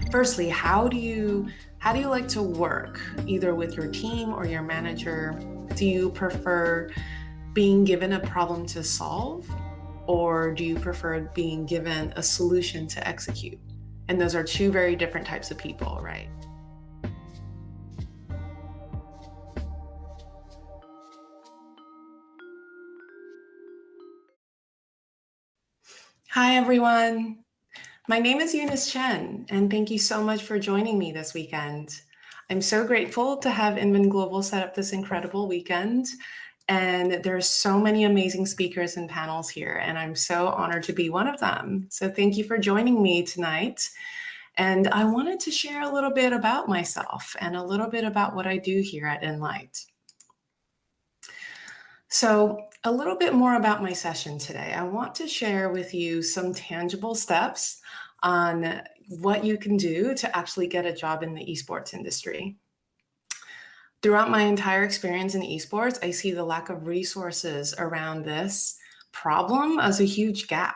Firstly, how do you like to work, either with your team or your manager? Do you prefer being given a problem to solve, or do you prefer being given a solution to execute? And those are two very different types of people, right? Hi, everyone. My name is Eunice Chen, and thank you so much for joining me this weekend. I'm so grateful to have Inman Global set up this incredible weekend. And there's so many amazing speakers and panels here, and I'm so honored to be one of them. So thank you for joining me tonight. And I wanted to share a little bit about myself and a little bit about what I do here at Enlight. So, a little bit more about my session today. I want to share with you some tangible steps on what you can do to actually get a job in the esports industry. Throughout my entire experience in esports, I see the lack of resources around this problem as a huge gap.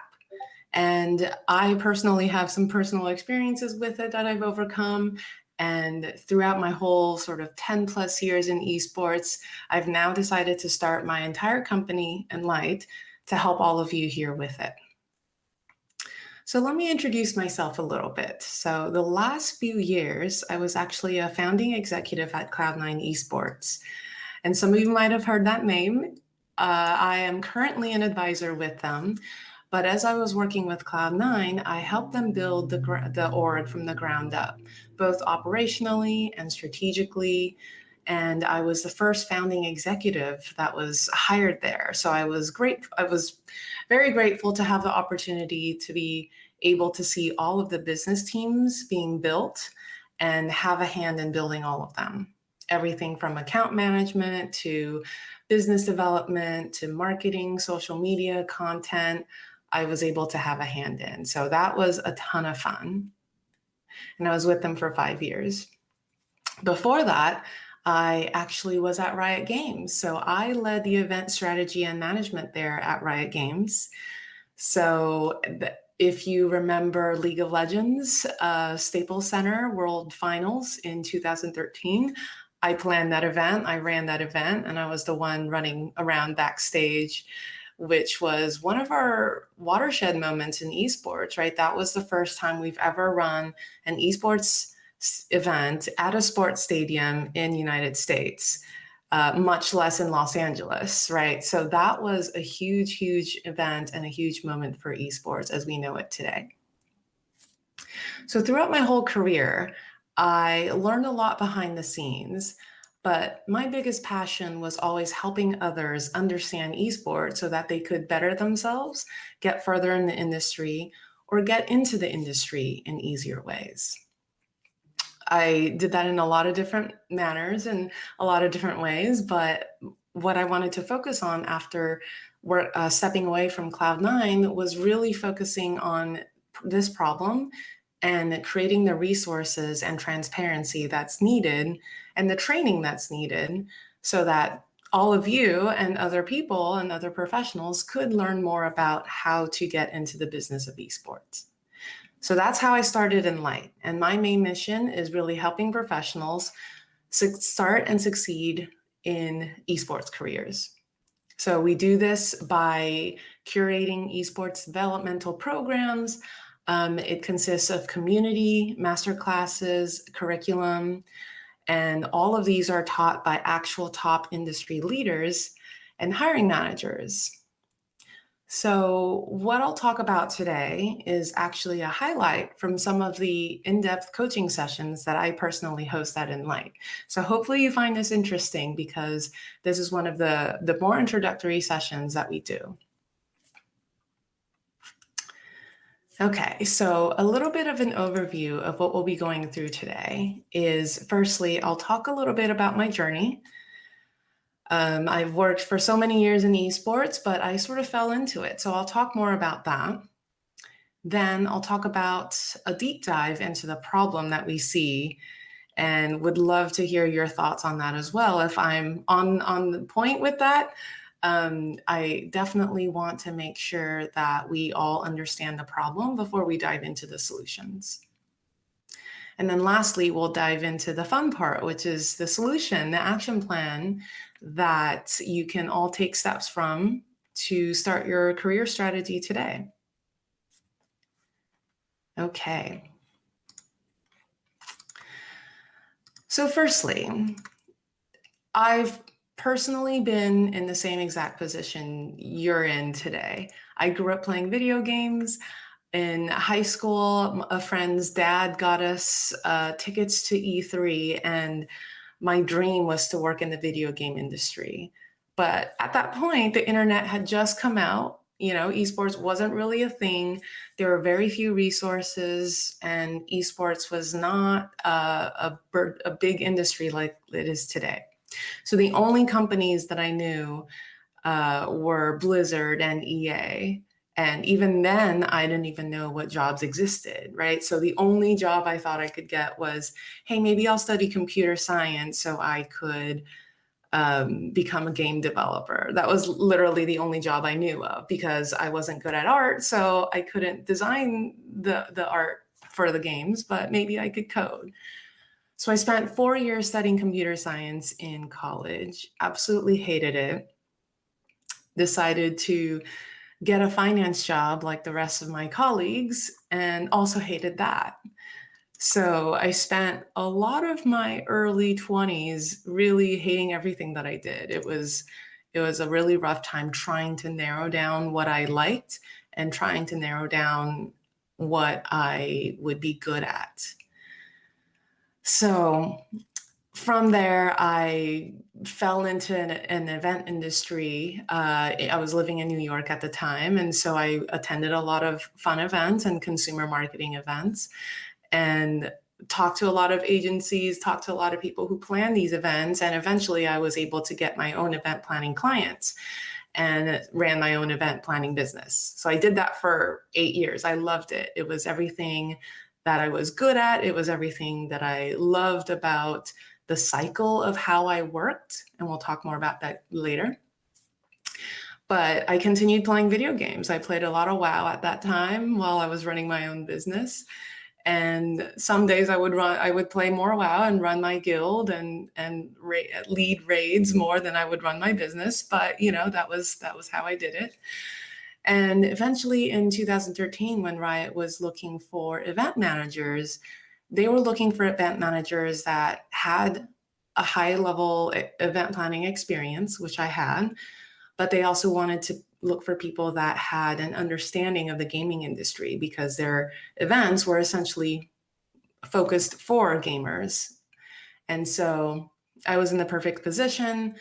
And I personally have some personal experiences with it that I've overcome. And throughout my whole sort of 10 plus years in esports, I've now decided to start my entire company, Enlight, to help all of you here with it. So let me introduce myself a little bit. So the last few years, I was actually a founding executive at Cloud9 Esports. And some of you might have heard that name. I am currently an advisor with them. But as I was working with Cloud9, I helped them build the org from the ground up, both operationally and strategically. And I was the first founding executive that was hired there. So I was very grateful to have the opportunity to be able to see all of the business teams being built and have a hand in building all of them. Everything from account management to business development to marketing, social media, content, I was able to have a hand in. So that was a ton of fun. And I was with them for 5 years. Before that, I actually was at Riot Games. So I led the event strategy and management there at Riot Games. So if you remember League of Legends, Staples Center World Finals in 2013, I planned that event, I ran that event, and I was the one running around backstage, which was one of our watershed moments in esports, right? That was the first time we've ever run an esports event at a sports stadium in the United States, much less in Los Angeles, right? So that was a huge, huge event and a huge moment for esports as we know it today. So throughout my whole career, I learned a lot behind the scenes, but my biggest passion was always helping others understand esports so that they could better themselves, get further in the industry, or get into the industry in easier ways. I did that in a lot of different manners and a lot of different ways, but what I wanted to focus on after stepping away from Cloud9 was really focusing on this problem and creating the resources and transparency that's needed and the training that's needed so that all of you and other people and other professionals could learn more about how to get into the business of esports. So that's how I started Enlight. And my main mission is really helping professionals start and succeed in esports careers. So we do this by curating esports developmental programs. It consists of community, masterclasses, curriculum, and all of these are taught by actual top industry leaders and hiring managers. So what I'll talk about today is actually a highlight from some of the in-depth coaching sessions that I personally host at Enlight. So hopefully you find this interesting because this is one of the more introductory sessions that we do. Okay, so a little bit of an overview of what we'll be going through today is, firstly, I'll talk a little bit about my journey. I've worked for so many years in esports, but I sort of fell into it. So I'll talk more about that. Then I'll talk about a deep dive into the problem that we see and would love to hear your thoughts on that as well. If I'm on the point with that, I definitely want to make sure that we all understand the problem before we dive into the solutions. And then lastly, we'll dive into the fun part, which is the solution, the action plan that you can all take steps from to start your career strategy today. Okay. So firstly, I've personally been in the same exact position you're in today. I grew up playing video games. In high school, a friend's dad got us tickets to E3, and my dream was to work in the video game industry. But at that point, the internet had just come out. Esports wasn't really a thing. There were very few resources, and esports was not a big industry like it is today. So the only companies that I knew were Blizzard and EA. And even then, I didn't even know what jobs existed, right? So the only job I thought I could get was, hey, maybe I'll study computer science so I could become a game developer. That was literally the only job I knew of because I wasn't good at art, so I couldn't design the art for the games, but maybe I could code. So I spent 4 years studying computer science in college, absolutely hated it, decided to get a finance job like the rest of my colleagues, and also hated that. So I spent a lot of my early 20s really hating everything that I did. It was a really rough time trying to narrow down what I liked and trying to narrow down what I would be good at. So from there, I fell into an event industry. I was living in New York at the time, and so I attended a lot of fun events and consumer marketing events and talked to a lot of agencies, talked to a lot of people who plan these events, and eventually I was able to get my own event planning clients and ran my own event planning business. So I did that for 8 years. I loved it. It was everything that I was good at. It was everything that I loved about the cycle of how I worked, and we'll talk more about that later. But I continued playing video games. I played a lot of WoW at that time while I was running my own business. And some days I would play more WoW and run my guild and lead raids more than I would run my business. But that was how I did it. And eventually in 2013, when Riot was looking for event managers, they were looking for event managers that had a high level event planning experience, which I had, but they also wanted to look for people that had an understanding of the gaming industry because their events were essentially focused for gamers. And so I was in the perfect position.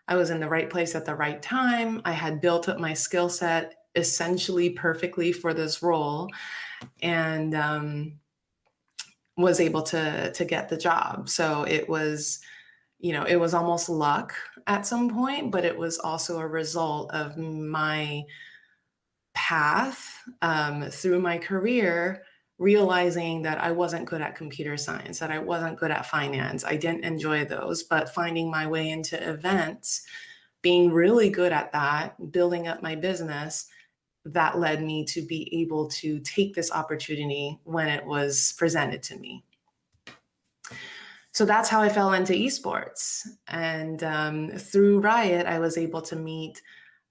I was in the right place at the right time. I had built up my skill set essentially perfectly for this role, and was able to get the job. So it was almost luck at some point, but it was also a result of my path through my career, realizing that I wasn't good at computer science, that I wasn't good at finance. I didn't enjoy those, but finding my way into events, being really good at that, building up my business, that led me to be able to take this opportunity when it was presented to me. So that's how I fell into esports. And through Riot, I was able to meet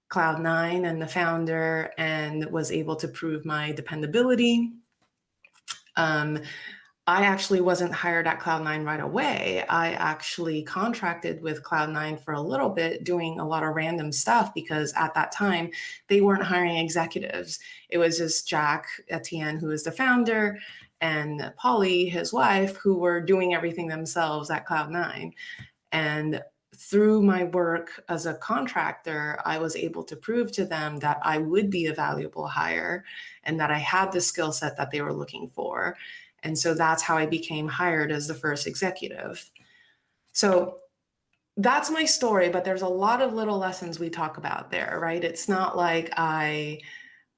Cloud9 and the founder and was able to prove my dependability. I actually wasn't hired at Cloud9 right away. I actually contracted with Cloud9 for a little bit, doing a lot of random stuff because at that time, they weren't hiring executives. It was just Jack Etienne, who is the founder, and Polly, his wife, who were doing everything themselves at Cloud9. And through my work as a contractor, I was able to prove to them that I would be a valuable hire and that I had the skill set that they were looking for. And so that's how I became hired as the first executive. So that's my story, but there's a lot of little lessons we talk about there, right? It's not like I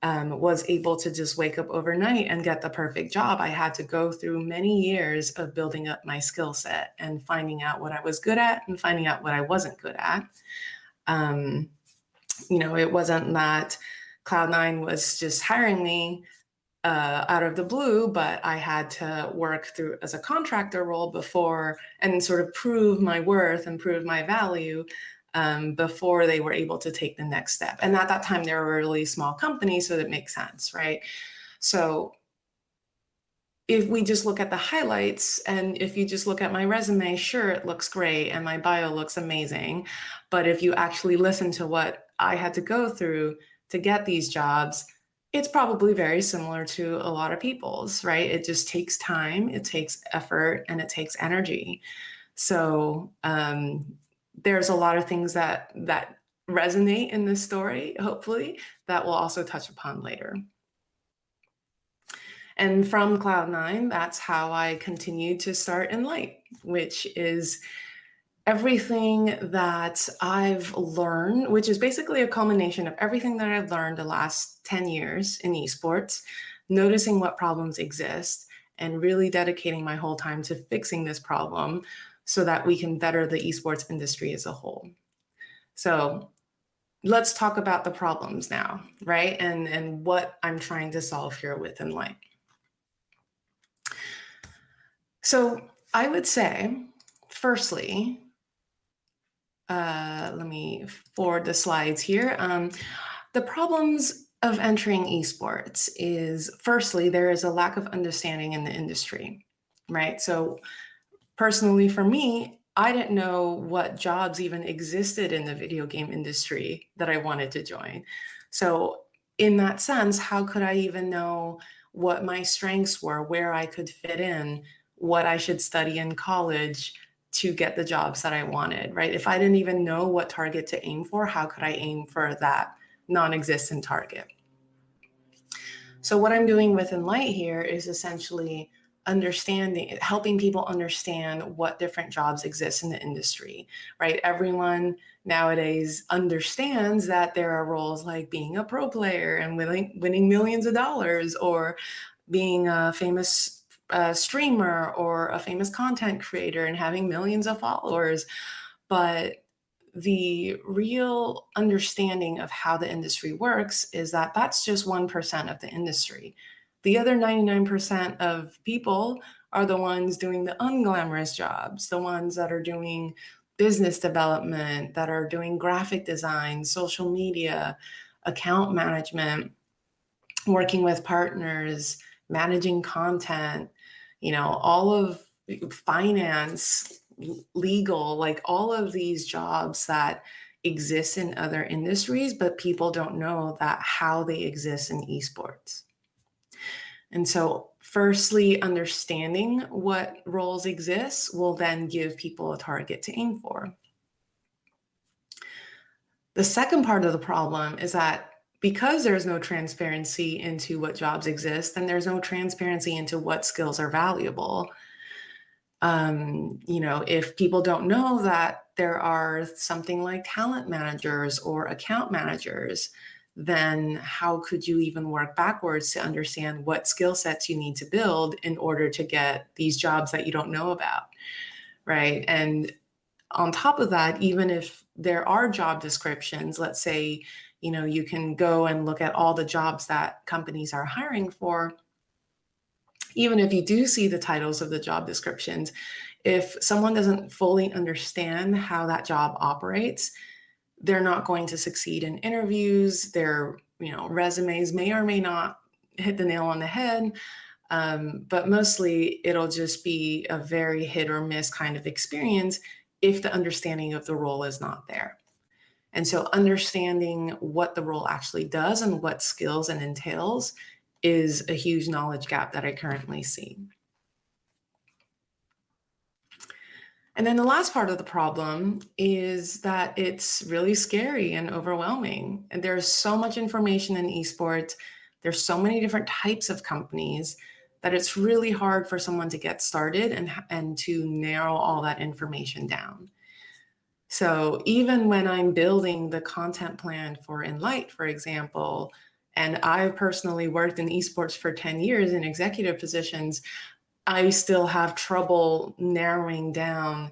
was able to just wake up overnight and get the perfect job. I had to go through many years of building up my skill set and finding out what I was good at and finding out what I wasn't good at. It wasn't that Cloud9 was just hiring me out of the blue, but I had to work through as a contractor role before and sort of prove my worth and prove my value before they were able to take the next step. And at that time, they were a really small company, so that makes sense, right? So if we just look at the highlights, and if you just look at my resume, sure, it looks great and my bio looks amazing. But if you actually listen to what I had to go through to get these jobs, it's probably very similar to a lot of people's, right? It just takes time, it takes effort, and it takes energy. So there's a lot of things that resonate in this story, hopefully, that we'll also touch upon later. And from Cloud9, that's how I continued to start Enlight, which is everything that I've learned, which is basically a culmination of everything that I've learned the last 10 years in esports, noticing what problems exist, and really dedicating my whole time to fixing this problem so that we can better the esports industry as a whole. So let's talk about the problems now, right? And what I'm trying to solve here with Enlight. So I would say, firstly, let me forward the slides here. The problems of entering esports is, firstly, there is a lack of understanding in the industry, right? So personally for me, I didn't know what jobs even existed in the video game industry that I wanted to join. So in that sense, how could I even know what my strengths were, where I could fit in, what I should study in college to get the jobs that I wanted, right? If I didn't even know what target to aim for, how could I aim for that non-existent target? So what I'm doing with Enlight here is essentially helping people understand what different jobs exist in the industry, right? Everyone nowadays understands that there are roles like being a pro player and winning millions of dollars, or being a famous streamer or a famous content creator and having millions of followers. But the real understanding of how the industry works is that that's just 1% of the industry. The other 99% of people are the ones doing the unglamorous jobs, the ones that are doing business development, that are doing graphic design, social media, account management, working with partners, managing content, all of finance, legal, like all of these jobs that exist in other industries, but people don't know that how they exist in esports. And so firstly, understanding what roles exist will then give people a target to aim for. The second part of the problem is that because there's no transparency into what jobs exist, and there's no transparency into what skills are valuable. If people don't know that there are something like talent managers or account managers, then how could you even work backwards to understand what skill sets you need to build in order to get these jobs that you don't know about, right? And on top of that, even if there are job descriptions, let's say, you can go and look at all the jobs that companies are hiring for. Even if you do see the titles of the job descriptions, if someone doesn't fully understand how that job operates, they're not going to succeed in interviews. Their resumes may or may not hit the nail on the head, but mostly it'll just be a very hit or miss kind of experience if the understanding of the role is not there. And so understanding what the role actually does and what skills it entails is a huge knowledge gap that I currently see. And then the last part of the problem is that it's really scary and overwhelming. And there's so much information in esports. There's so many different types of companies that it's really hard for someone to get started and to narrow all that information down. So even when I'm building the content plan for Enlight, for example, and I've personally worked in esports for 10 years in executive positions, I still have trouble narrowing down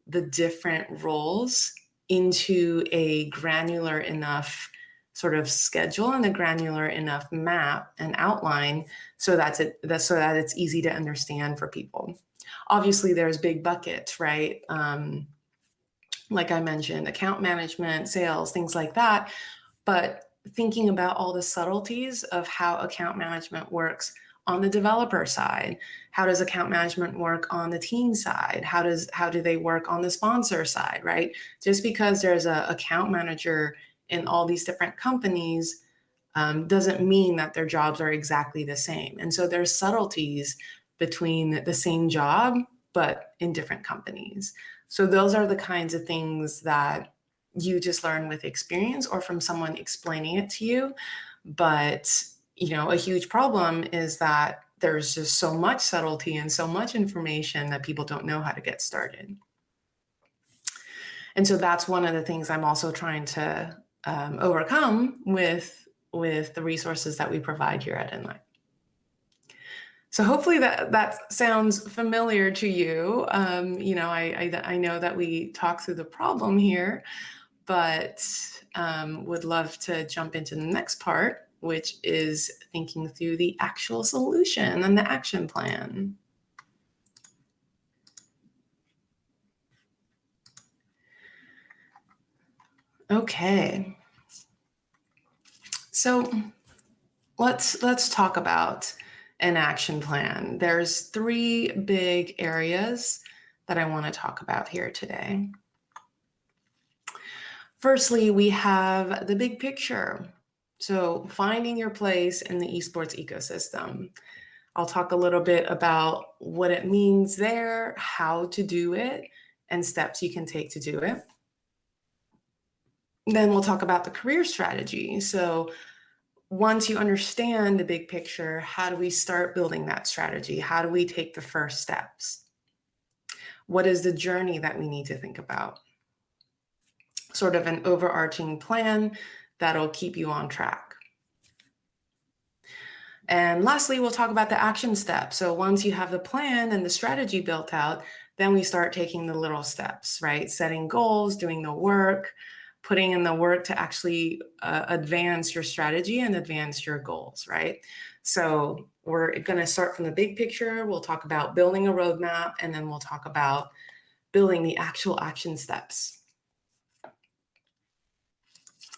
the different roles into a granular enough sort of schedule and a granular enough map and outline so that it's easy to understand for people. Obviously, there's big buckets, right? Like I mentioned, account management, sales, things like that. But thinking about all the subtleties of how account management works on the developer side, how does account management work on the team side? How do they work on the sponsor side, right? Just because there's an account manager in all these different companies doesn't mean that their jobs are exactly the same. And so there's subtleties between the same job, but in different companies. So those are the kinds of things that you just learn with experience or from someone explaining it to you. But, a huge problem is that there's just so much subtlety and so much information that people don't know how to get started. And so that's one of the things I'm also trying to overcome with the resources that we provide here at Enlight. So hopefully that sounds familiar to you. I know that we talked through the problem here, but would love to jump into the next part, which is thinking through the actual solution and the action plan. Okay. So let's talk about an action plan. There's 3 big areas that I want to talk about here today. Firstly, we have the big picture. So finding your place in the esports ecosystem. I'll talk a little bit about what it means there, how to do it, and steps you can take to do it. Then we'll talk about the career strategy. So once you understand the big picture, how do we start building that strategy? How do we take the first steps? What is the journey that we need to think about? Sort of an overarching plan that'll keep you on track. And lastly, we'll talk about the action steps. So once you have the plan and the strategy built out, then we start taking the little steps, right? Setting goals, doing the work, putting in the work to actually advance your strategy and advance your goals, right? So we're going to start from the big picture. We'll talk about building a roadmap, and then we'll talk about building the actual action steps.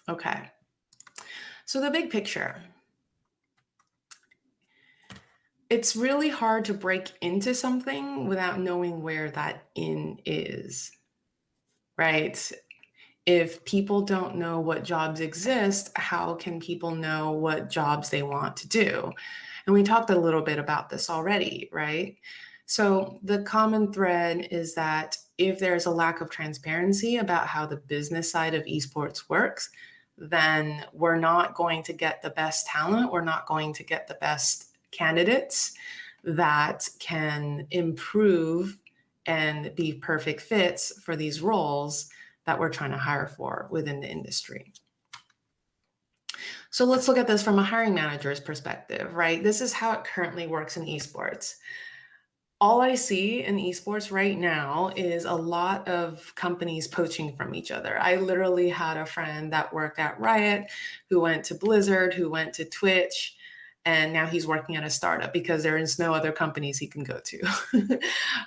Okay. So the big picture. It's really hard to break into something without knowing where that in is, right? If people don't know what jobs exist, how can people know what jobs they want to do? And we talked a little bit about this already, right? So the common thread is that if there's a lack of transparency about how the business side of esports works, then we're not going to get the best talent. We're not going to get the best candidates that can improve and be perfect fits for these roles that we're trying to hire for within the industry. So let's look at this from a hiring manager's perspective, right? This is how it currently works in esports. All I see in esports right now is a lot of companies poaching from each other. I literally had a friend that worked at Riot, who went to Blizzard, who went to Twitch, and now he's working at a startup because there is no other companies he can go to,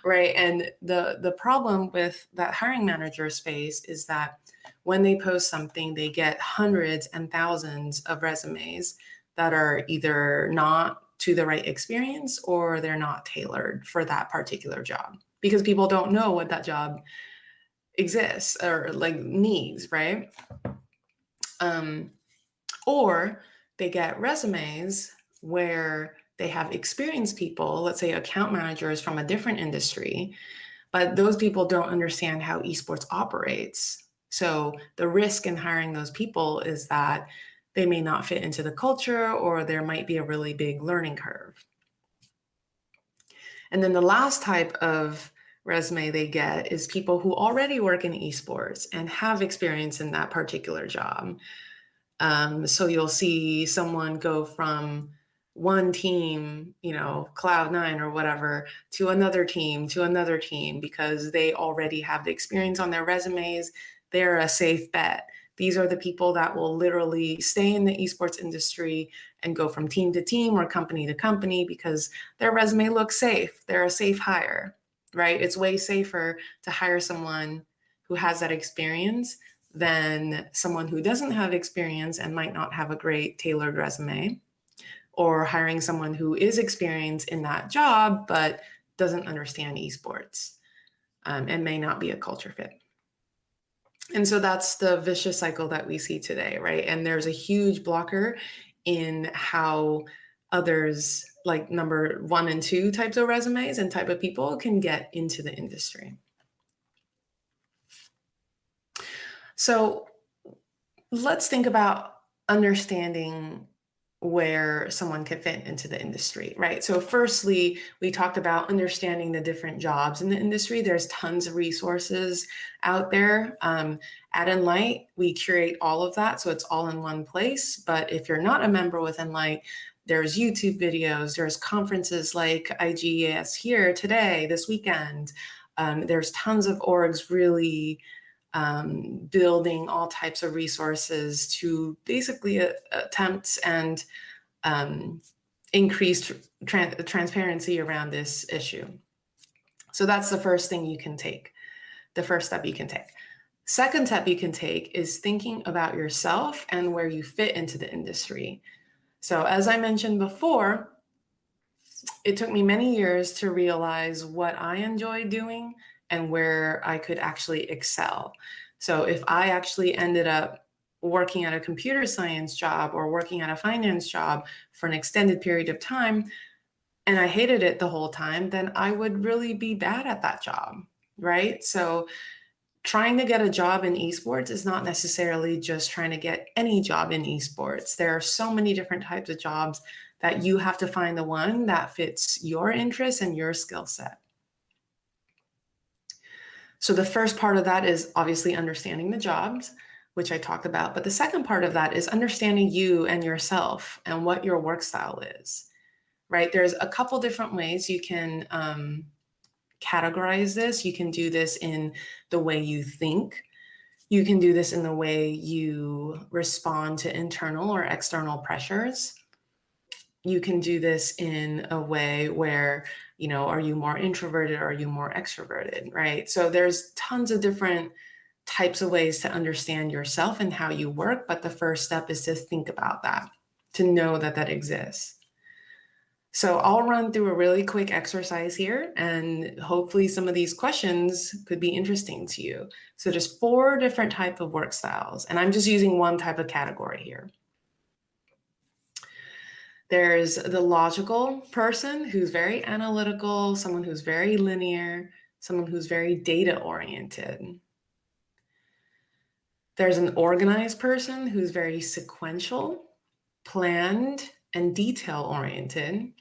right? And the problem with that hiring manager space is that when they post something, they get hundreds and thousands of resumes that are either not to the right experience or they're not tailored for that particular job because people don't know what that job exists or like needs, right? Or they get resumes where they have experienced people, let's say account managers from a different industry, but those people don't understand how esports operates. So the risk in hiring those people is that they may not fit into the culture or there might be a really big learning curve. And then the last type of resume they get is people who already work in esports and have experience in that particular job. So you'll see someone go from one team, Cloud9 or whatever, to another team, because they already have the experience on their resumes. They're a safe bet. These are the people that will literally stay in the esports industry and go from team to team or company to company because their resume looks safe. They're a safe hire, right? It's way safer to hire someone who has that experience than someone who doesn't have experience and might not have a great tailored resume, or hiring someone who is experienced in that job but doesn't understand esports and may not be a culture fit. And so that's the vicious cycle that we see today, right? And there's a huge blocker in how others, like number 1 and 2 types of resumes and type of people, can get into the industry. So let's think about understanding where someone could fit into the industry, right? So firstly, we talked about understanding the different jobs in the industry. There's tons of resources out there. At Enlight, we curate all of that, so it's all in one place. But if you're not a member with Enlight, there's YouTube videos, there's conferences like IGES here today, this weekend. There's tons of orgs really building all types of resources to basically attempt and increase transparency around this issue. So that's the first thing you can take, the first step you can take. Second step you can take is thinking about yourself and where you fit into the industry. So as I mentioned before, it took me many years to realize what I enjoy doing and where I could actually excel. So if I actually ended up working at a computer science job or working at a finance job for an extended period of time, and I hated it the whole time, then I would really be bad at that job, right? So trying to get a job in esports is not necessarily just trying to get any job in esports. There are so many different types of jobs that you have to find the one that fits your interests and your skill set. So the first part of that is obviously understanding the jobs, which I talked about. But the second part of that is understanding you and yourself and what your work style is, right? There's a couple different ways you can categorize this. You can do this in the way you think. You can do this in the way you respond to internal or external pressures. You can do this in a way where, are you more introverted or are you more extroverted, right? So there's tons of different types of ways to understand yourself and how you work. But the first step is to think about that, to know that that exists. So I'll run through a really quick exercise here, and hopefully some of these questions could be interesting to you. So there's 4 different types of work styles, and I'm just using one type of category here. There's the logical person who's very analytical, someone who's very linear, someone who's very data-oriented. There's an organized person who's very sequential, planned, and detail-oriented.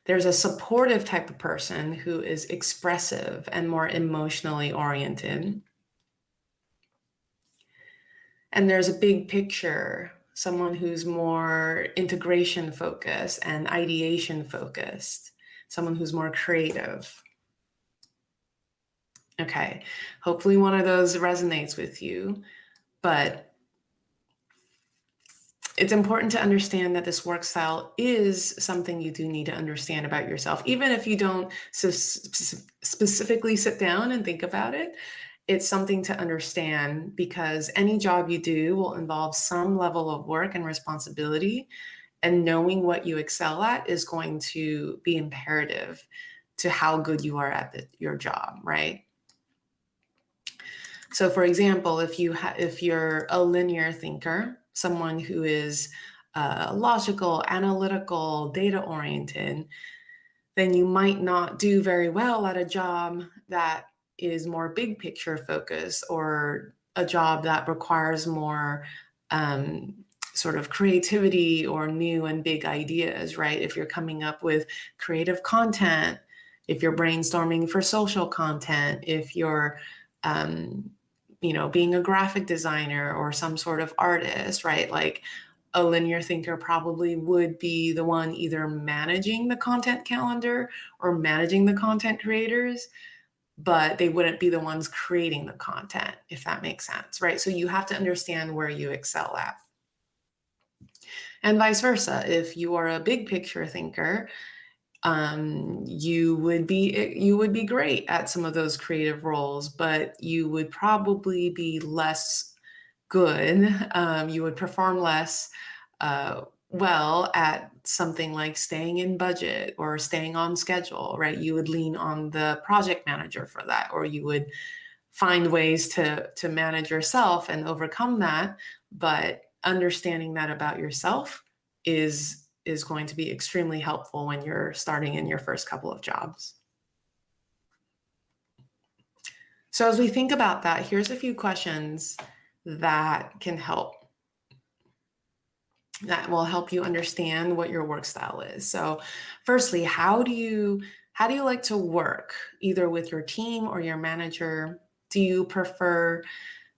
There's a supportive type of person who is expressive and more emotionally oriented. And there's a big picture, someone who's more integration focused and ideation focused, someone who's more creative. Okay, hopefully one of those resonates with you, but it's important to understand that this work style is something you do need to understand about yourself. Even if you don't specifically sit down and think about it, it's something to understand, because any job you do will involve some level of work and responsibility, and knowing what you excel at is going to be imperative to how good you are at your job, right? So for example, if you're a linear thinker, someone who is logical, analytical, data-oriented, then you might not do very well at a job that is more big picture focused, or a job that requires more sort of creativity or new and big ideas, right? If you're coming up with creative content, if you're brainstorming for social content, if you're being a graphic designer or some sort of artist, right? Like a linear thinker probably would be the one either managing the content calendar or managing the content creators. but they wouldn't be the ones creating the content, if that makes sense, right? So you have to understand where you excel at. And vice versa. If you are a big picture thinker, you would be great at some of those creative roles, but you would probably be less good. You would perform less well at something like staying in budget or staying on schedule, right? You would lean on the project manager for that, or you would find ways to manage yourself and overcome that. But understanding that about yourself is going to be extremely helpful when you're starting in your first couple of jobs. So as we think about that, here's a few questions that can help. That will help you understand what your work style is. So firstly, how do you like to work, either with your team or your manager? Do you prefer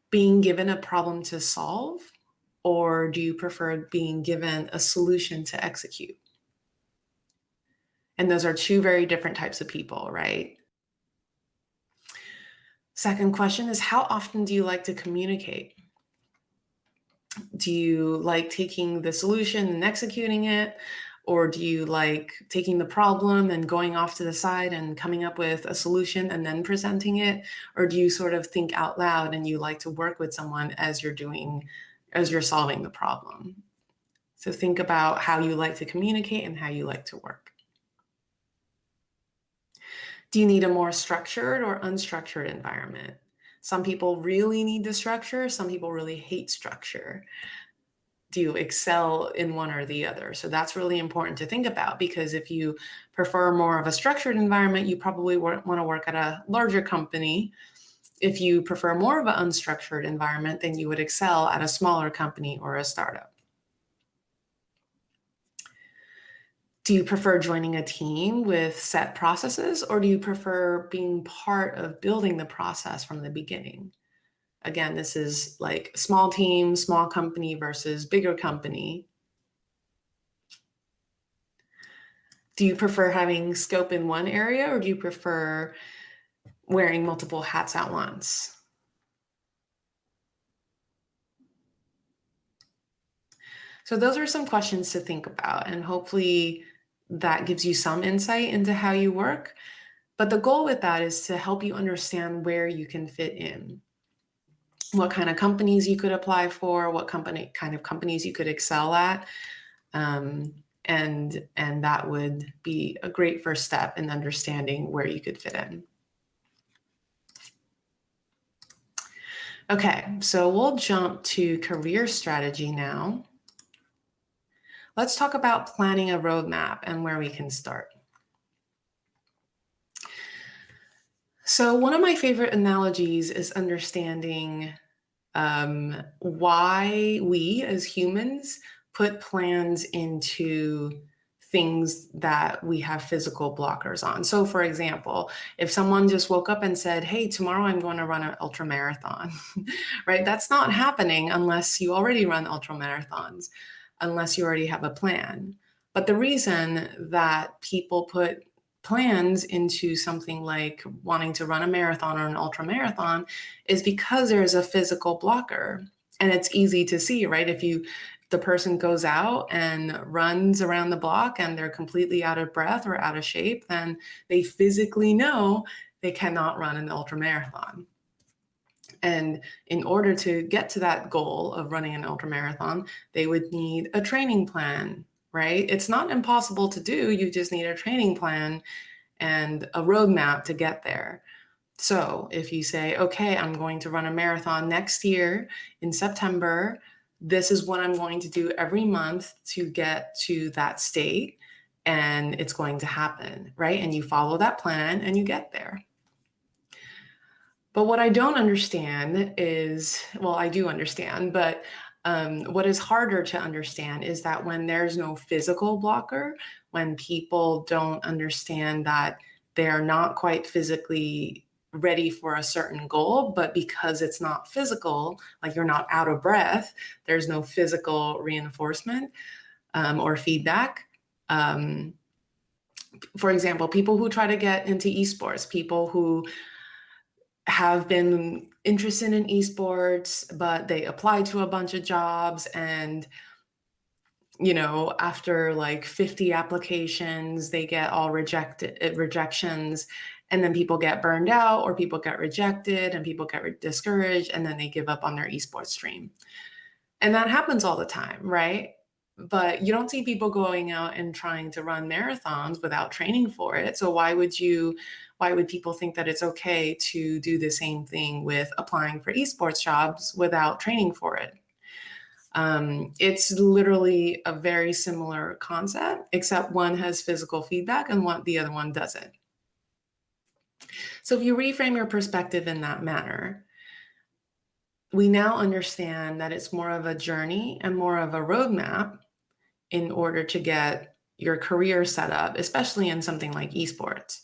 being given a problem to solve, or do you prefer being given a solution to execute? And those are two very different types of people, right? Second question is, how often do you like to communicate? Do you like taking the solution and executing it? Or do you like taking the problem and going off to the side and coming up with a solution and then presenting it? Or do you sort of think out loud and you like to work with someone as you're solving the problem? So think about how you like to communicate and how you like to work. Do you need a more structured or unstructured environment? Some people really need the structure. Some people really hate structure. Do you excel in one or the other? So that's really important to think about, because if you prefer more of a structured environment, you probably want to work at a larger company. If you prefer more of an unstructured environment, then you would excel at a smaller company or a startup. Do you prefer joining a team with set processes, or do you prefer being part of building the process from the beginning? Again, this is like small team, small company versus bigger company. Do you prefer having scope in one area, or do you prefer wearing multiple hats at once? So those are some questions to think about, and hopefully that gives you some insight into how you work. But the goal with that is to help you understand where you can fit in, what kind of companies you could apply for, what kind of companies you could excel at. And that would be a great first step in understanding where you could fit in. Okay, so we'll jump to career strategy now. Let's talk about planning a roadmap and where we can start. So one of my favorite analogies is understanding why we as humans put plans into things that we have physical blockers on. So for example, if someone just woke up and said, hey, tomorrow I'm going to run an ultra marathon, right? That's not happening unless you already run ultra marathons, unless you already have a plan. But the reason that people put plans into something like wanting to run a marathon or an ultra marathon is because there's a physical blocker. And it's easy to see, right? If the person goes out and runs around the block and they're completely out of breath or out of shape, then they physically know they cannot run an ultra marathon. And in order to get to that goal of running an ultra marathon, they would need a training plan, right? It's not impossible to do. You just need a training plan and a roadmap to get there. So if you say, okay, I'm going to run a marathon next year in September, this is what I'm going to do every month to get to that state, and it's going to happen, right? And you follow that plan and you get there. But what I don't understand is, well, I do understand, but what is harder to understand is that when there's no physical blocker, when people don't understand that they're not quite physically ready for a certain goal, but because it's not physical, like you're not out of breath, there's no physical reinforcement or feedback. For example, people who try to get into esports, people who have been interested in esports, but they apply to a bunch of jobs, and after like 50 applications, they get all rejections, and then people get burned out, or people get rejected, and people get discouraged, and then they give up on their esports dream. And that happens all the time, right? But you don't see people going out and trying to run marathons without training for it. So why would people think that it's okay to do the same thing with applying for esports jobs without training for it? It's literally a very similar concept, except one has physical feedback and the other one doesn't. So if you reframe your perspective in that manner, we now understand that it's more of a journey and more of a roadmap in order to get your career set up, especially in something like esports,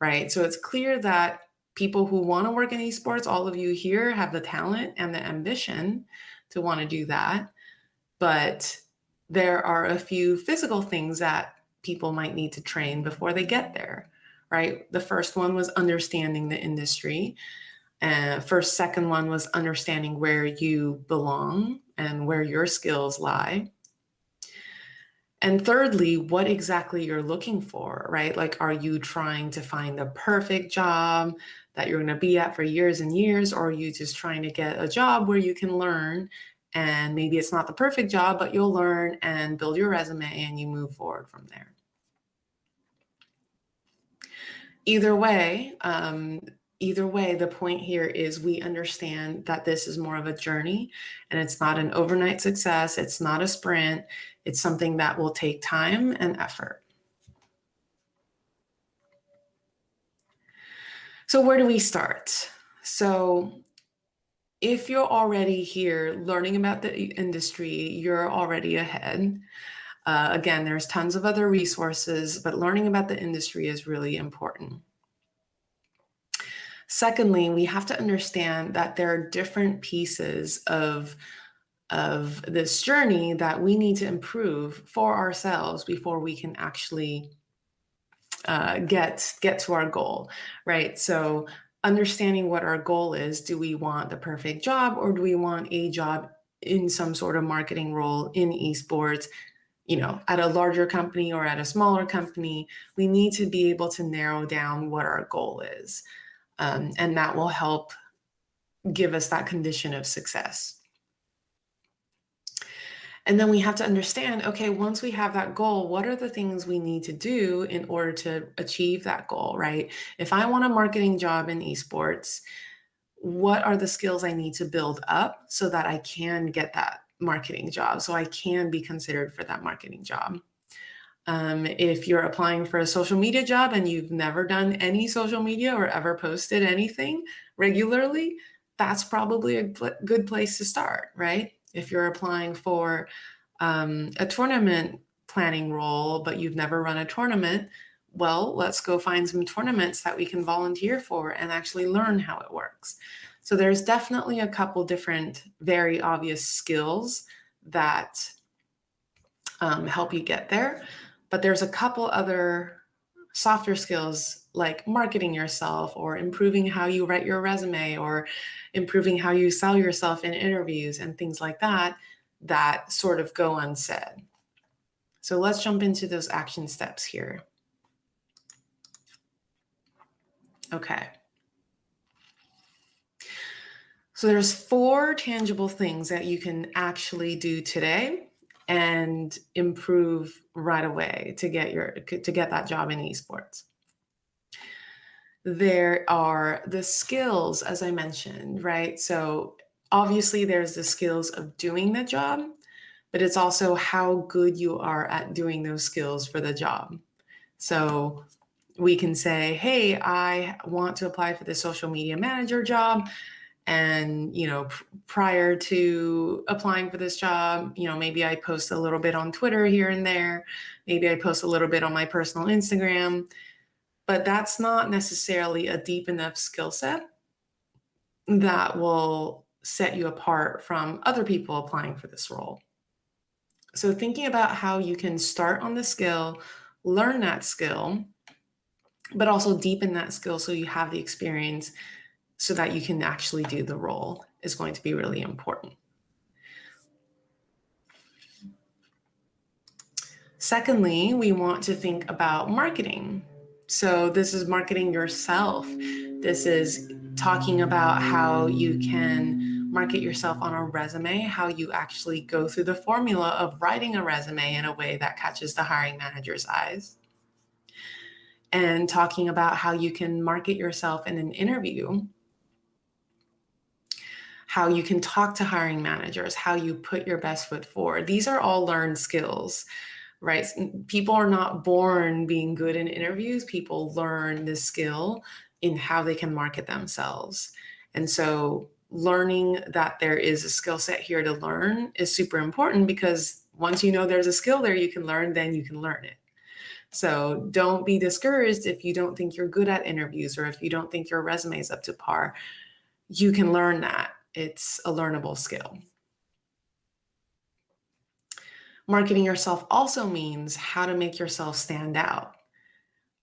right? So it's clear that people who want to work in esports, all of you here have the talent and the ambition to want to do that. But there are a few physical things that people might need to train before they get there, right? The first one was understanding the industry. Second one was understanding where you belong and where your skills lie. And thirdly, what exactly you're looking for, right? Like, are you trying to find the perfect job that you're going to be at for years and years? Or are you just trying to get a job where you can learn, and maybe it's not the perfect job, but you'll learn and build your resume and you move forward from there? Either way, the point here is we understand that this is more of a journey, and it's not an overnight success. It's not a sprint. It's something that will take time and effort. So where do we start? So if you're already here learning about the industry, you're already ahead. Again, there's tons of other resources, but learning about the industry is really important. Secondly, we have to understand that there are different pieces of this journey that we need to improve for ourselves before we can actually get to our goal, right? So understanding what our goal is. Do we want the perfect job, or do we want a job in some sort of marketing role in esports, at a larger company or at a smaller company? We need to be able to narrow down what our goal is. And that will help give us that condition of success. And then we have to understand, okay, once we have that goal, what are the things we need to do in order to achieve that goal, right? If I want a marketing job in esports, what are the skills I need to build up so that I can get that marketing job, so I can be considered for that marketing job? If you're applying for a social media job and you've never done any social media or ever posted anything regularly, that's probably a good place to start, right? If you're applying for a tournament planning role, but you've never run a tournament, well, let's go find some tournaments that we can volunteer for and actually learn how it works. So there's definitely a couple different very obvious skills that help you get there. But there's a couple other softer skills like marketing yourself, or improving how you write your resume, or improving how you sell yourself in interviews and things like that, that sort of go unsaid. So let's jump into those action steps here. Okay. So there's 4 tangible things that you can actually do today and improve right away to get that job in esports. There are the skills, as I mentioned, right? So obviously there's the skills of doing the job, but it's also how good you are at doing those skills for the job. So we can say, hey, I want to apply for the social media manager job. And, prior to applying for this job, maybe I post a little bit on Twitter here and there. Maybe I post a little bit on my personal Instagram, but that's not necessarily a deep enough skill set that will set you apart from other people applying for this role. So thinking about how you can start on the skill, learn that skill, but also deepen that skill so you have the experience so that you can actually do the role is going to be really important. Secondly, we want to think about marketing. So this is marketing yourself. This is talking about how you can market yourself on a resume, how you actually go through the formula of writing a resume in a way that catches the hiring manager's eyes. And talking about how you can market yourself in an interview, how you can talk to hiring managers, how you put your best foot forward. These are all learned skills, right? People are not born being good in interviews. People learn this skill in how they can market themselves. And so learning that there is a skill set here to learn is super important, because once you know there's a skill there you can learn, then you can learn it. So don't be discouraged if you don't think you're good at interviews, or if you don't think your resume is up to par. You can learn that. It's a learnable skill. Marketing yourself also means how to make yourself stand out.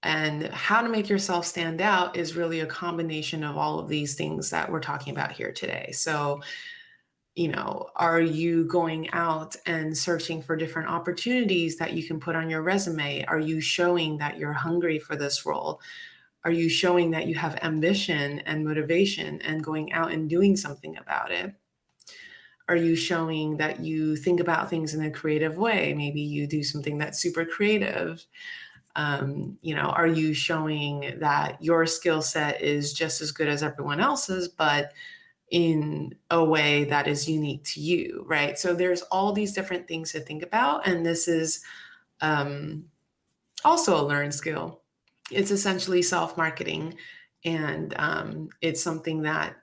And how to make yourself stand out is really a combination of all of these things that we're talking about here today. So, are you going out and searching for different opportunities that you can put on your resume? Are you showing that you're hungry for this role? Are you showing that you have ambition and motivation and going out and doing something about it? Are you showing that you think about things in a creative way? Maybe you do something that's super creative. Are you showing that your skill set is just as good as everyone else's, but in a way that is unique to you, right? So there's all these different things to think about. And this is also a learned skill. It's essentially self-marketing. And it's something that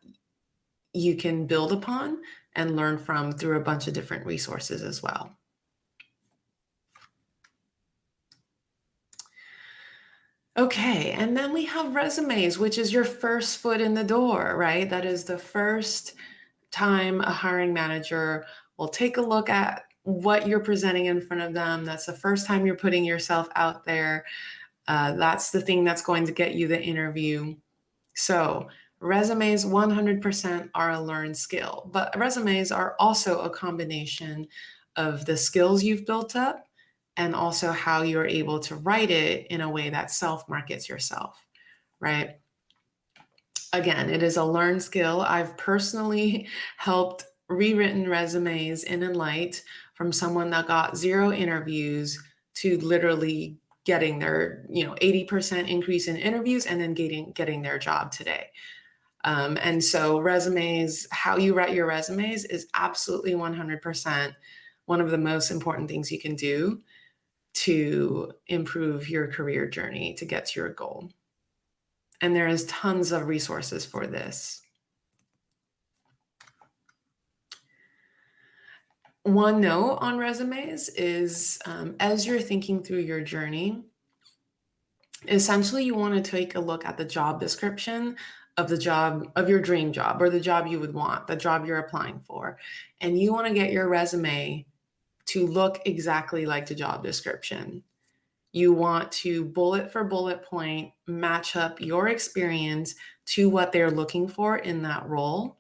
you can build upon and learn from through a bunch of different resources as well. Okay, and then we have resumes, which is your first foot in the door, right? That is the first time a hiring manager will take a look at what you're presenting in front of them. That's the first time you're putting yourself out there. That's the thing that's going to get you the interview. So resumes 100% are a learned skill, but resumes are also a combination of the skills you've built up and also how you're able to write it in a way that self-markets yourself, right? Again, it is a learned skill. I've personally helped rewritten resumes in Enlight from someone that got 0 interviews to literally getting their 80% increase in interviews and then getting their job today. And so resumes, how you write your resumes is absolutely 100% one of the most important things you can do to improve your career journey to get to your goal. And there is tons of resources for this. One note on resumes is as you're thinking through your journey, essentially you want to take a look at the job description of the job of your dream job, or the job you would want, the job you're applying for. And you want to get your resume to look exactly like the job description. You want to bullet for bullet point match up your experience to what they're looking for in that role,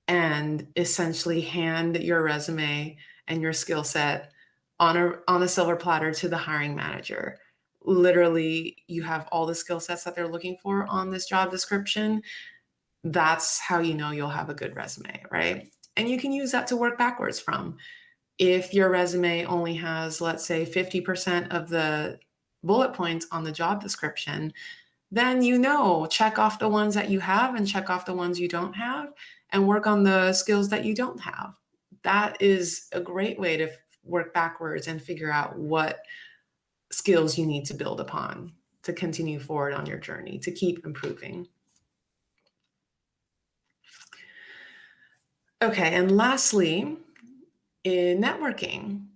and essentially hand your resume and your skill set on a silver platter to the hiring manager. Literally, you have all the skill sets that they're looking for on this job description. That's how you know you'll have a good resume, right? And you can use that to work backwards from. If your resume only has, let's say, 50% of the bullet points on the job description, then check off the ones that you have and check off the ones you don't have and work on the skills that you don't have. That is a great way to work backwards and figure out what skills you need to build upon to continue forward on your journey, to keep improving. Okay, and lastly, in networking,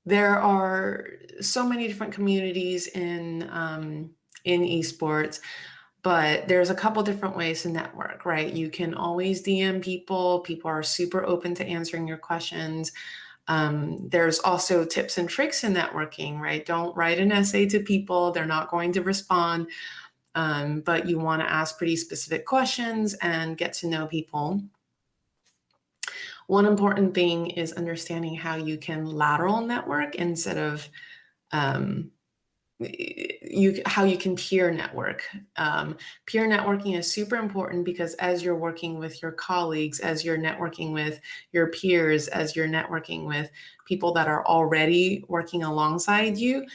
there are so many different communities in esports, but there's a couple different ways to network, right? You can always DM people. People are super open to answering your questions. There's also tips and tricks in networking, right? Don't write an essay to people. They're not going to respond. but you want to ask pretty specific questions and get to know people. One important thing is understanding how you can lateral network instead of how you can peer network. Peer networking is super important because as you're working with your colleagues, as you're networking with your peers, as you're networking with people that are already working alongside you,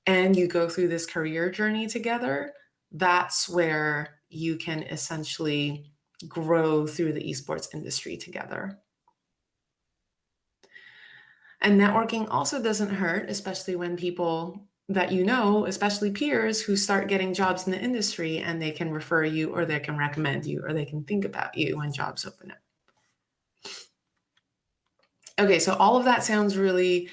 and you go through this career journey together, that's where you can essentially grow through the esports industry together. And networking also doesn't hurt, especially when people that you know, especially peers who start getting jobs in the industry, and they can refer you, or they can recommend you, or they can think about you when jobs open up. Okay, so all of that sounds really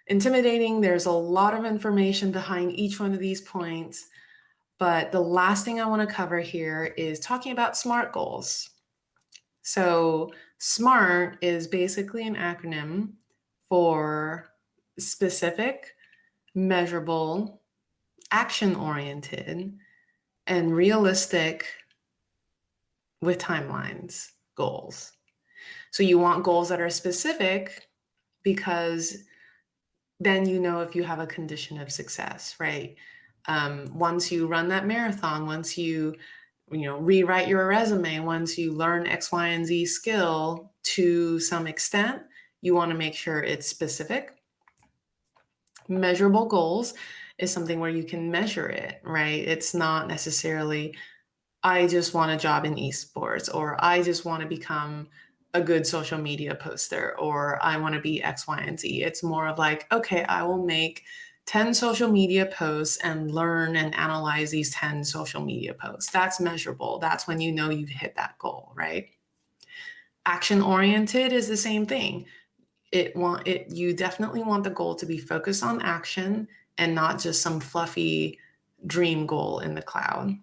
intimidating. There's a lot of information behind each one of these points, but the last thing I want to cover here is talking about SMART goals. So SMART is basically an acronym for specific, measurable, action-oriented, and realistic with timelines goals. So you want goals that are specific because then you know if you have a condition of success, right? Once you run that marathon, once you rewrite your resume, once you learn X, Y, and Z skill to some extent, you want to make sure it's specific. Measurable goals is something where you can measure it, right? It's not necessarily, I just want a job in esports, or I just want to become a good social media poster, or I want to be X, Y, and Z. It's more of like, okay, I will make 10 social media posts and learn and analyze these 10 social media posts. That's measurable. That's when you know you've hit that goal, right? Action-oriented is the same thing. You definitely want the goal to be focused on action and not just some fluffy dream goal in the cloud.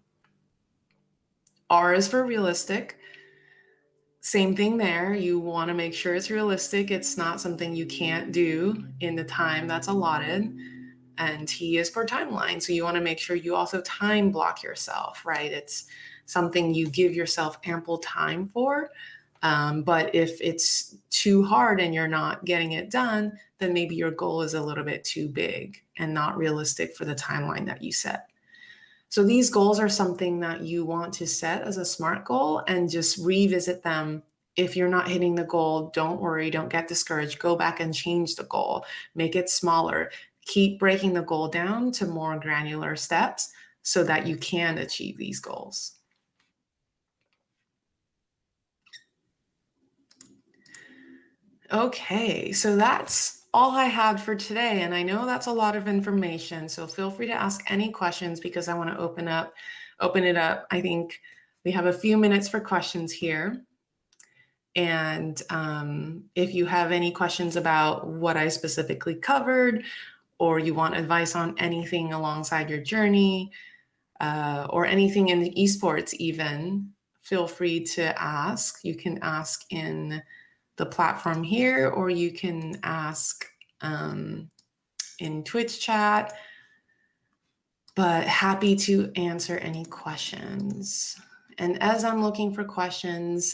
R is for realistic. Same thing there. You want to make sure it's realistic. It's not something you can't do in the time that's allotted. And T is for timeline. So you want to make sure you also time block yourself, right? It's something you give yourself ample time for. But if it's too hard and you're not getting it done, then maybe your goal is a little bit too big and not realistic for the timeline that you set. So these goals are something that you want to set as a SMART goal and just revisit them. If you're not hitting the goal, don't worry, don't get discouraged. Go back and change the goal, make it smaller. Keep breaking the goal down to more granular steps so that you can achieve these goals. Okay, so that's all I had for today. And I know that's a lot of information, so feel free to ask any questions because I want to open it up. I think we have a few minutes for questions here. And if you have any questions about what I specifically covered, or you want advice on anything alongside your journey, or anything in the esports even, feel free to ask. You can ask in the platform here, or you can ask in Twitch chat, but happy to answer any questions. And as I'm looking for questions,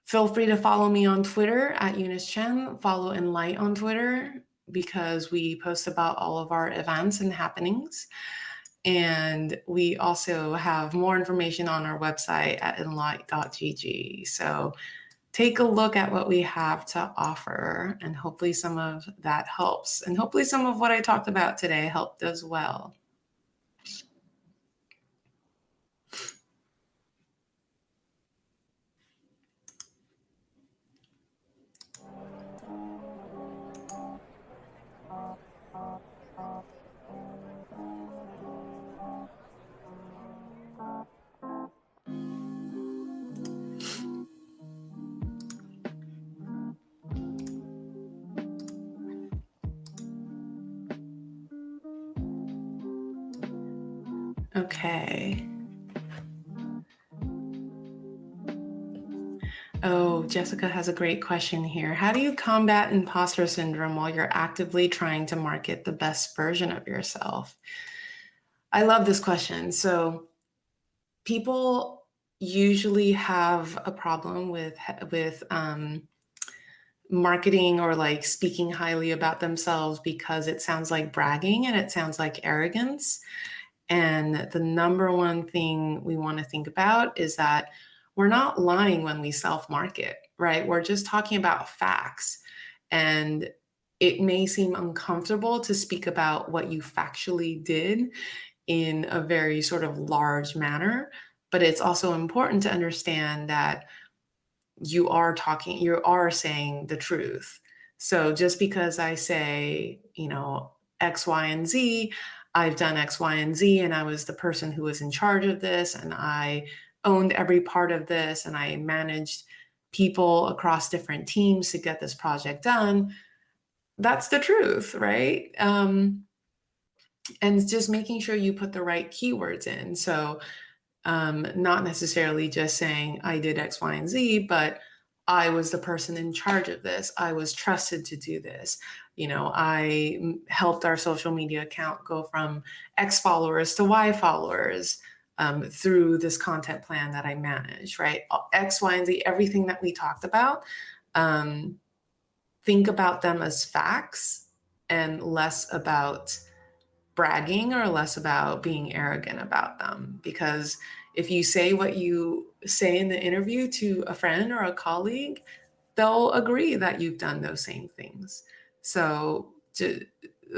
feel free to follow me on Twitter at Eunice Chen, follow Enlight on Twitter because we post about all of our events and happenings. And we also have more information on our website at enlight.gg. So take a look at what we have to offer, and hopefully some of that helps. And hopefully some of what I talked about today helped as well. Okay. Oh, Jessica has a great question here. How do you combat imposter syndrome while you're actively trying to market the best version of yourself? I love this question. So people usually have a problem with marketing or like speaking highly about themselves because it sounds like bragging and it sounds like arrogance. And the number one thing we want to think about is that we're not lying when we self market, right? We're just talking about facts. And it may seem uncomfortable to speak about what you factually did in a very sort of large manner, but it's also important to understand that you are saying the truth. So just because I say, X, Y, and Z, I've done X, Y, and Z, and I was the person who was in charge of this, and I owned every part of this, and I managed people across different teams to get this project done. That's the truth, right? And just making sure you put the right keywords in. So not necessarily just saying I did X, Y, and Z, but I was the person in charge of this. I was trusted to do this. I helped our social media account go from X followers to Y followers through this content plan that I manage, right? X, Y, and Z, everything that we talked about. Think about them as facts and less about bragging or less about being arrogant about them. Because if you say what you say in the interview to a friend or a colleague, they'll agree that you've done those same things. So the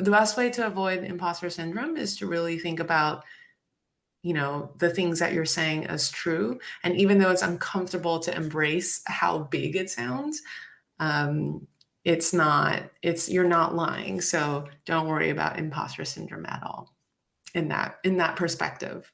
best way to avoid imposter syndrome is to really think about the things that you're saying as true. And even though it's uncomfortable to embrace how big it sounds, you're not lying. So don't worry about imposter syndrome at all in that perspective.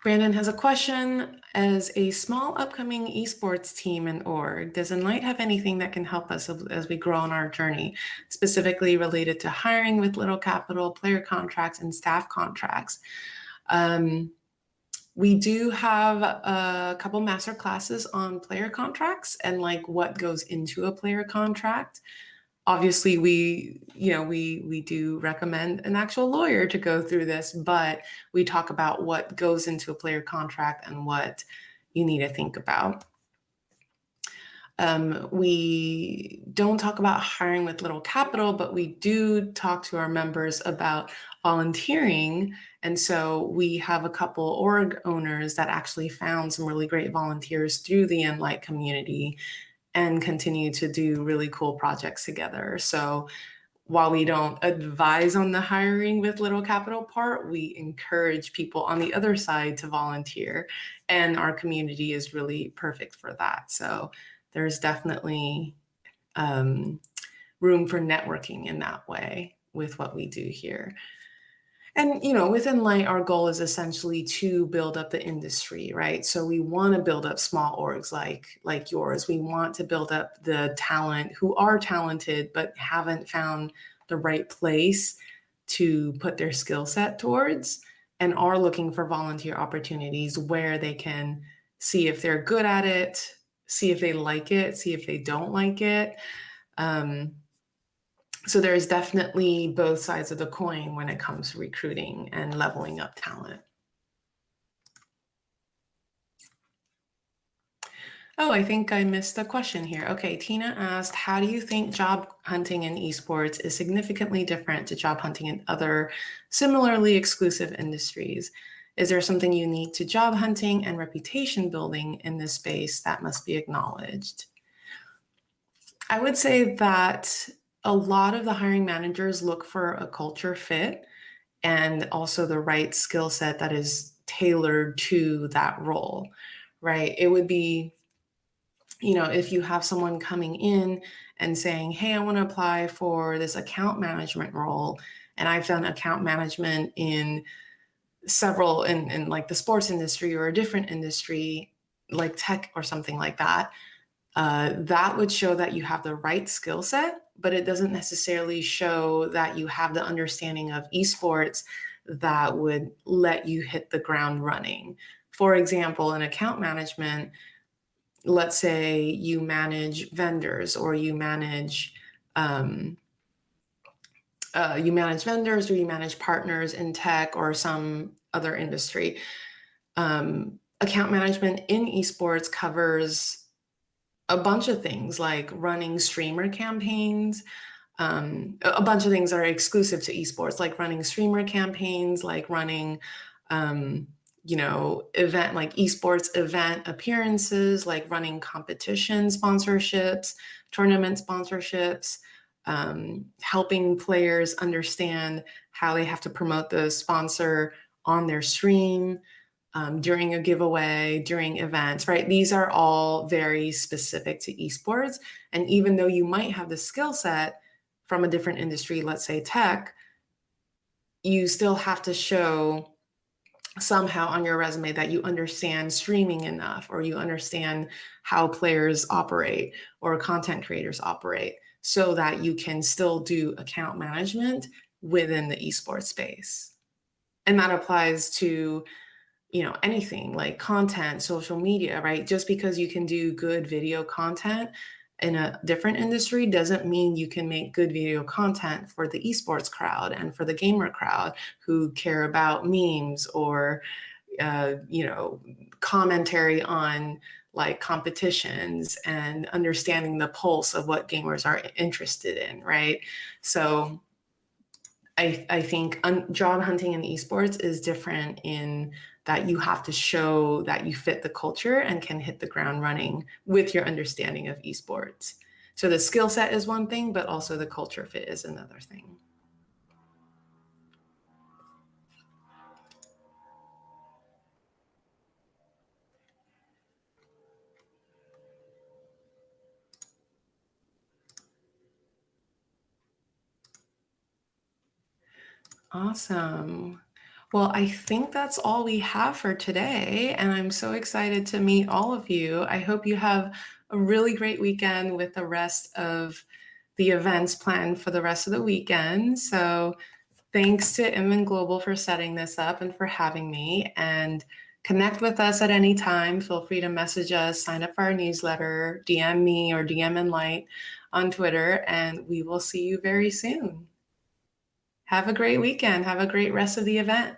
Brandon has a question. As a small upcoming esports team and org, does Enlight have anything that can help us as we grow on our journey, specifically related to hiring with little capital, player contracts, and staff contracts? We do have a couple master classes on player contracts and like what goes into a player contract. Obviously, we do recommend an actual lawyer to go through this, but we talk about what goes into a player contract and what you need to think about. We don't talk about hiring with little capital, but we do talk to our members about volunteering. And so we have a couple org owners that actually found some really great volunteers through the Enlight community and continue to do really cool projects together. So while we don't advise on the hiring with little capital part, we encourage people on the other side to volunteer. And our community is really perfect for that. So there's definitely room for networking in that way with what we do here. And, with Enlight, our goal is essentially to build up the industry, right? So we want to build up small orgs like yours. We want to build up the talent who are talented, but haven't found the right place to put their skill set towards and are looking for volunteer opportunities where they can see if they're good at it, see if they like it, see if they don't like it. So there's definitely both sides of the coin when it comes to recruiting and leveling up talent. Oh, I think I missed a question here. Okay, Tina asked, how do you think job hunting in esports is significantly different to job hunting in other similarly exclusive industries? Is there something unique to job hunting and reputation building in this space that must be acknowledged? I would say that a lot of the hiring managers look for a culture fit and also the right skill set that is tailored to that role, right? It would be, if you have someone coming in and saying, hey, I want to apply for this account management role, and I've done account management in several, in like the sports industry or a different industry, like tech or something like that, that would show that you have the right skill set, but it doesn't necessarily show that you have the understanding of esports that would let you hit the ground running. For example, in account management, let's say you manage vendors or you manage you manage vendors or you manage partners in tech or some other industry. Account management in esports covers a bunch of things like running streamer campaigns. A bunch of things are exclusive to esports, like running streamer campaigns, like running, event like esports event appearances, like running competition sponsorships, tournament sponsorships, helping players understand how they have to promote the sponsor on their stream, during a giveaway, during events, right? These are all very specific to esports. And even though you might have the skill set from a different industry, let's say tech, you still have to show somehow on your resume that you understand streaming enough, or you understand how players operate or content creators operate, so that you can still do account management within the esports space. And that applies to anything like content, social media, right? Just because you can do good video content in a different industry doesn't mean you can make good video content for the esports crowd and for the gamer crowd who care about memes or, commentary on like competitions and understanding the pulse of what gamers are interested in, right? So I think job hunting in esports is different in that you have to show that you fit the culture and can hit the ground running with your understanding of esports. So the skill set is one thing, but also the culture fit is another thing. Awesome. Well, I think that's all we have for today, and I'm so excited to meet all of you. I hope you have a really great weekend with the rest of the events planned for the rest of the weekend. So thanks to Inman Global for setting this up and for having me. And connect with us at any time. Feel free to message us, sign up for our newsletter, DM me or DM Enlight on Twitter, and we will see you very soon. Have a great weekend. Have a great rest of the event.